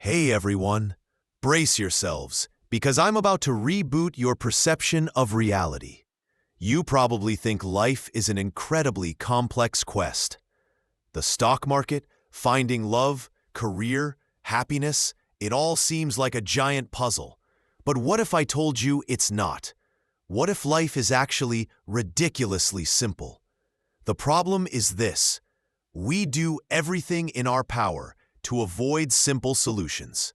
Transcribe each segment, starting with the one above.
Hey everyone, brace yourselves, because I'm about to reboot your perception of reality. You probably think life is an incredibly complex quest. The stock market, finding love, career, happiness, it all seems like a giant puzzle. But what if I told you it's not? What if life is actually ridiculously simple? The problem is this: we do everything in our power to avoid simple solutions.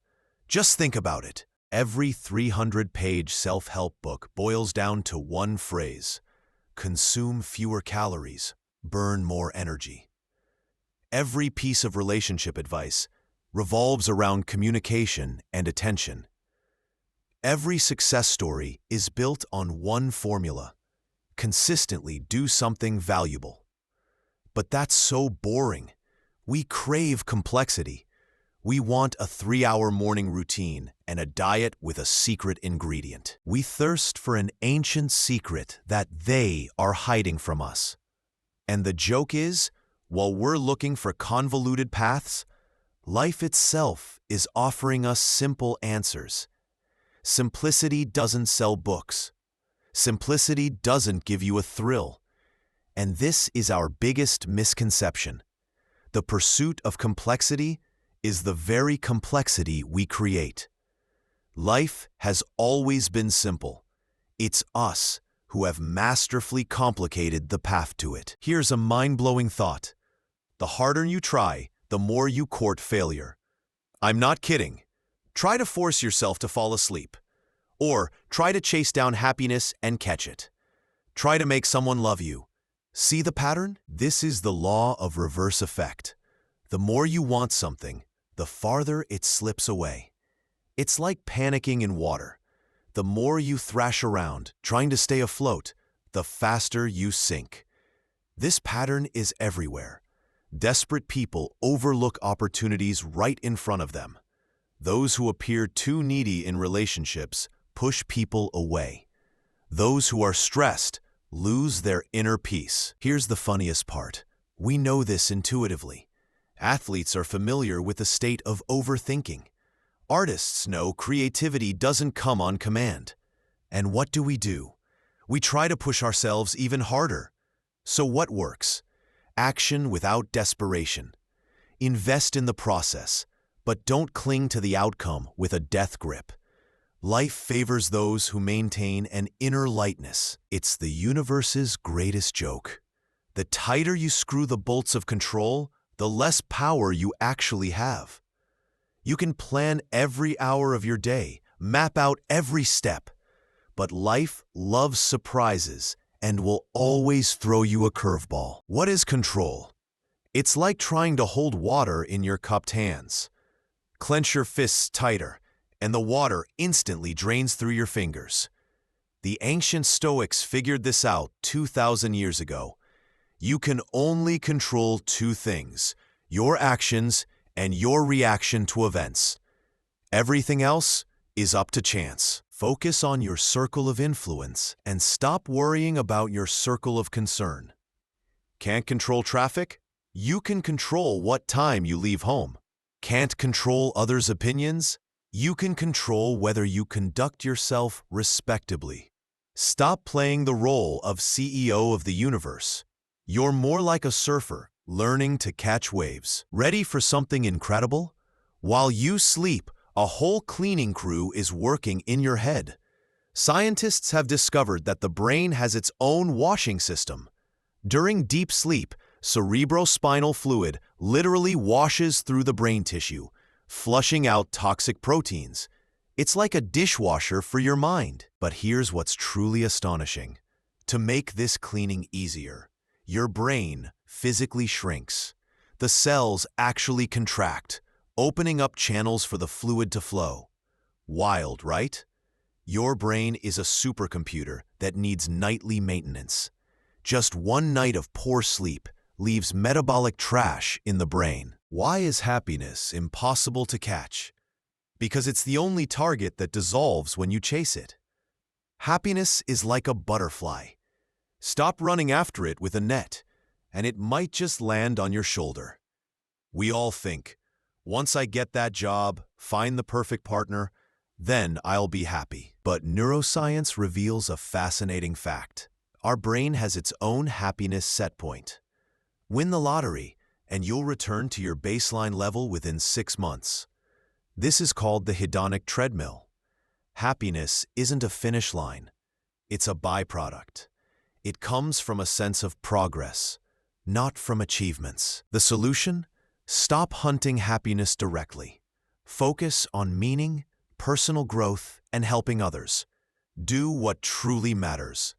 Just think about it. Every 300-page self-help book boils down to one phrase: consume fewer calories, burn more energy. Every piece of relationship advice revolves around communication and attention. Every success story is built on one formula: consistently do something valuable. But that's so boring. We crave complexity. We want a 3-hour morning routine and a diet with a secret ingredient. We thirst for an ancient secret that they are hiding from us. And the joke is, while we're looking for convoluted paths, life itself is offering us simple answers. Simplicity doesn't sell books. Simplicity doesn't give you a thrill. And this is our biggest misconception. The pursuit of complexity is the very complexity we create. Life has always been simple. It's us who have masterfully complicated the path to it. Here's a mind-blowing thought: the harder you try, the more you court failure. I'm not kidding. Try to force yourself to fall asleep. Or try to chase down happiness and catch it. Try to make someone love you. See the pattern? This is the law of reverse effect. The more you want something, the farther it slips away. It's like panicking in water. The more you thrash around, trying to stay afloat, the faster you sink. This pattern is everywhere. Desperate people overlook opportunities right in front of them. Those who appear too needy in relationships push people away. Those who are stressed lose their inner peace. Here's the funniest part. We know this intuitively. Athletes are familiar with the state of overthinking. Artists know creativity doesn't come on command. And what do? We try to push ourselves even harder. So what works? Action without desperation. Invest in the process, but don't cling to the outcome with a death grip. Life favors those who maintain an inner lightness. It's the universe's greatest joke. The tighter you screw the bolts of control, the less power you actually have. You can plan every hour of your day, map out every step, but life loves surprises and will always throw you a curveball. What is control? It's like trying to hold water in your cupped hands. Clench your fists tighter, and the water instantly drains through your fingers. The ancient Stoics figured this out 2,000 years ago. You can only control two things: your actions and your reaction to events. Everything else is up to chance. Focus on your circle of influence and stop worrying about your circle of concern. Can't control traffic? You can control what time you leave home. Can't control others' opinions? You can control whether you conduct yourself respectably. Stop playing the role of CEO of the universe. You're more like a surfer, learning to catch waves. Ready for something incredible? While you sleep, a whole cleaning crew is working in your head. Scientists have discovered that the brain has its own washing system. During deep sleep, cerebrospinal fluid literally washes through the brain tissue, flushing out toxic proteins. It's like a dishwasher for your mind. But here's what's truly astonishing. To make this cleaning easier, your brain physically shrinks. The cells actually contract, opening up channels for the fluid to flow. Wild, right? Your brain is a supercomputer that needs nightly maintenance. Just one night of poor sleep leaves metabolic trash in the brain. Why is happiness impossible to catch? Because it's the only target that dissolves when you chase it. Happiness is like a butterfly. Stop running after it with a net, and it might just land on your shoulder. We all think, Once I get that job, find the perfect partner, then I'll be happy. But neuroscience reveals a fascinating fact. Our brain has its own happiness set point. Win the lottery, and you'll return to your baseline level within 6 months. This is called the hedonic treadmill. Happiness isn't a finish line. It's a byproduct. It comes from a sense of progress, not from achievements. The solution? Stop hunting happiness directly. Focus on meaning, personal growth, and helping others. Do what truly matters,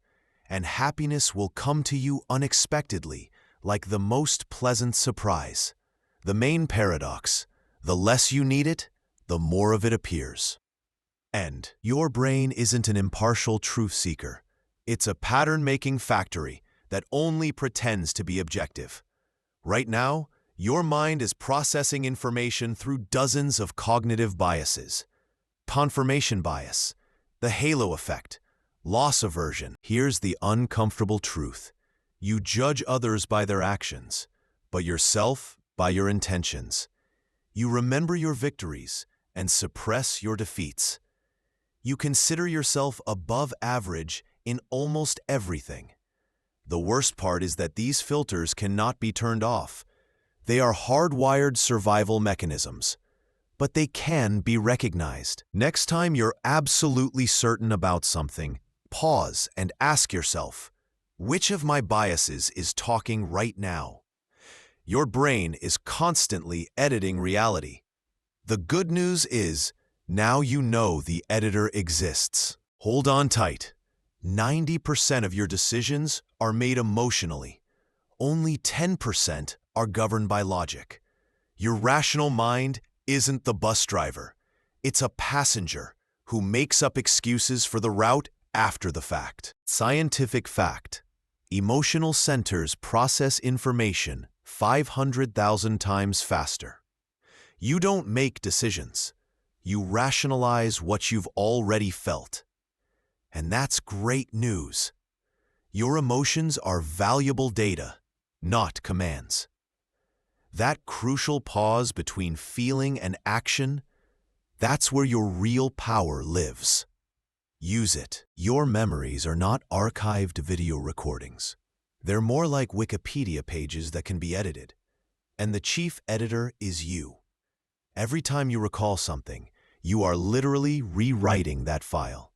and happiness will come to you unexpectedly, like the most pleasant surprise. The main paradox: the less you need it, the more of it appears. And your brain isn't an impartial truth seeker. It's a pattern-making factory that only pretends to be objective. Right now, your mind is processing information through dozens of cognitive biases. Confirmation bias, the halo effect, loss aversion. Here's the uncomfortable truth. You judge others by their actions, but yourself by your intentions. You remember your victories and suppress your defeats. You consider yourself above average in almost everything. The worst part is that these filters cannot be turned off. They are hardwired survival mechanisms, but they can be recognized. Next time you're absolutely certain about something, pause and ask yourself, which of my biases is talking right now? Your brain is constantly editing reality. The good news is, now you know the editor exists. Hold on tight. 90% of your decisions are made emotionally. Only 10% are governed by logic. Your rational mind isn't the bus driver. It's a passenger who makes up excuses for the route after the fact. Scientific fact: emotional centers process information 500,000 times faster. You don't make decisions. You rationalize what you've already felt. And that's great news. Your emotions are valuable data, not commands. That crucial pause between feeling and action, that's where your real power lives. Use it. Your memories are not archived video recordings. They're more like Wikipedia pages that can be edited. And the chief editor is you. Every time you recall something, you are literally rewriting that file.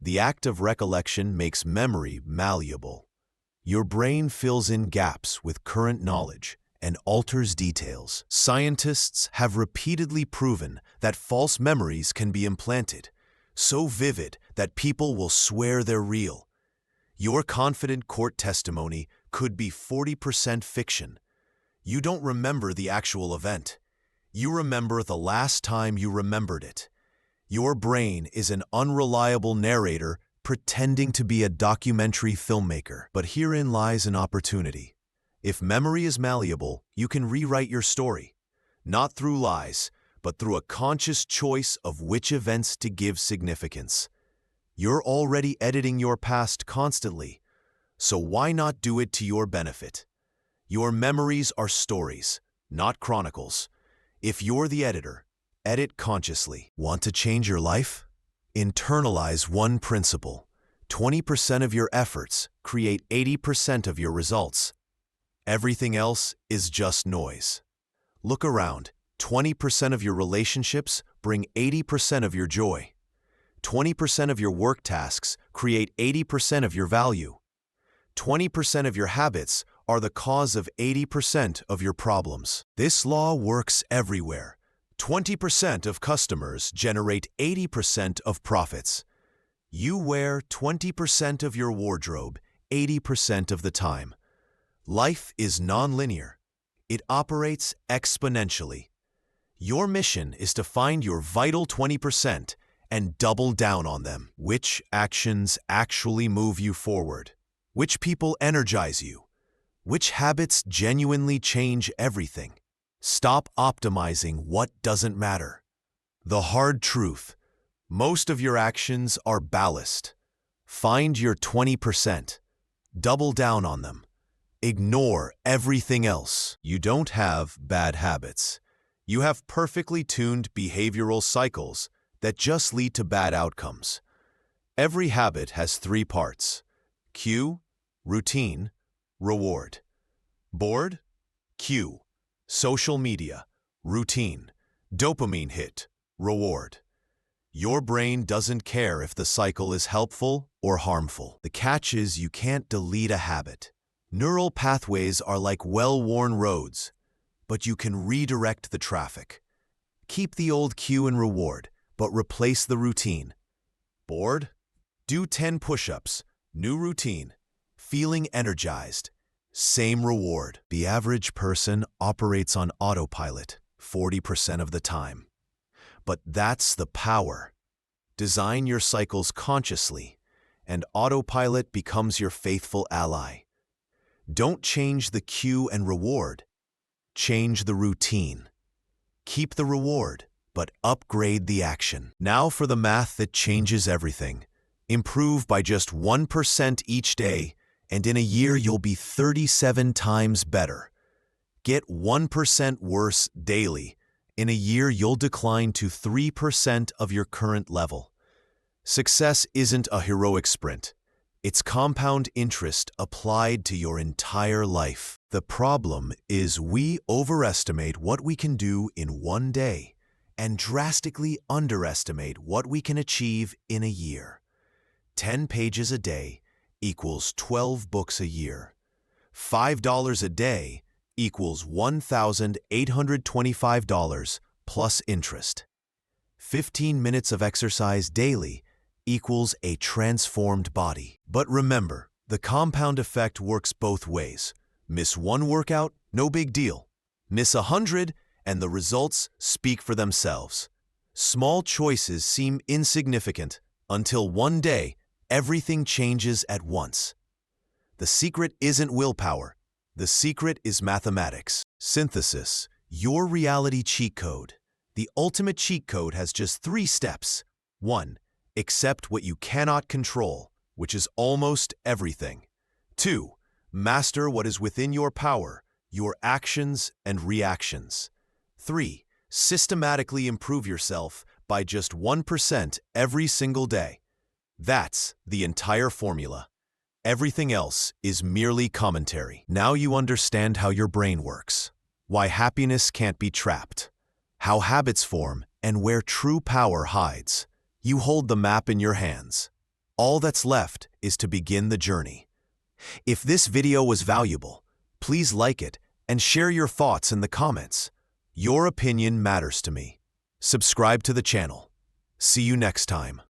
The act of recollection makes memory malleable. Your brain fills in gaps with current knowledge and alters details. Scientists have repeatedly proven that false memories can be implanted, so vivid that people will swear they're real. Your confident court testimony could be 40% fiction. You don't remember the actual event. You remember the last time you remembered it. Your brain is an unreliable narrator pretending to be a documentary filmmaker. But herein lies an opportunity. If memory is malleable, you can rewrite your story, not through lies, but through a conscious choice of which events to give significance. You're already editing your past constantly, so why not do it to your benefit? Your memories are stories, not chronicles. If you're the editor, edit consciously. Want to change your life? Internalize one principle. 20% of your efforts create 80% of your results. Everything else is just noise. Look around. 20% of your relationships bring 80% of your joy. 20% of your work tasks create 80% of your value. 20% of your habits are the cause of 80% of your problems. This law works everywhere. 20% of customers generate 80% of profits. You wear 20% of your wardrobe 80% of the time. Life is nonlinear. It operates exponentially. Your mission is to find your vital 20% and double down on them. Which actions actually move you forward? Which people energize you? Which habits genuinely change everything? Stop optimizing what doesn't matter. The hard truth: most of your actions are ballast. Find your 20%. Double down on them. Ignore everything else. You don't have bad habits. You have perfectly tuned behavioral cycles that just lead to bad outcomes. Every habit has three parts: cue, routine, reward. Bored? Cue. Social media, routine. Dopamine hit, reward. Your brain doesn't care if the cycle is helpful or harmful. The catch is you can't delete a habit. Neural pathways are like well-worn roads, but you can redirect the traffic. Keep the old cue and reward, but replace the routine. Bored? Do 10 push-ups, new routine. Feeling energized, same reward. The average person operates on autopilot 40% of the time. But that's the power. Design your cycles consciously, and autopilot becomes your faithful ally. Don't change the cue and reward. Change the routine. Keep the reward, but upgrade the action. Now for the math that changes everything. Improve by just 1% each day, and in a year you'll be 37 times better. Get 1% worse daily. In a year you'll decline to 3% of your current level. Success isn't a heroic sprint. It's compound interest applied to your entire life. The problem is we overestimate what we can do in one day and drastically underestimate what we can achieve in a year. 10 pages a day equals 12 books a year. $5 a day equals $1,825 plus interest. 15 minutes of exercise daily equals a transformed body. But remember, the compound effect works both ways. Miss one workout, no big deal. Miss 100, and the results speak for themselves. Small choices seem insignificant until one day, everything changes at once. The secret isn't willpower. The secret is mathematics. Synthesis, your reality cheat code. The ultimate cheat code has just 3 steps. 1. Accept what you cannot control, which is almost everything. 2. Master what is within your power, your actions and reactions. 3. Systematically improve yourself by just 1% every single day. That's the entire formula. Everything else is merely commentary. Now you understand how your brain works, why happiness can't be trapped, how habits form, and where true power hides. You hold the map in your hands. All that's left is to begin the journey. If this video was valuable, please like it and share your thoughts in the comments. Your opinion matters to me. Subscribe to the channel. See you next time.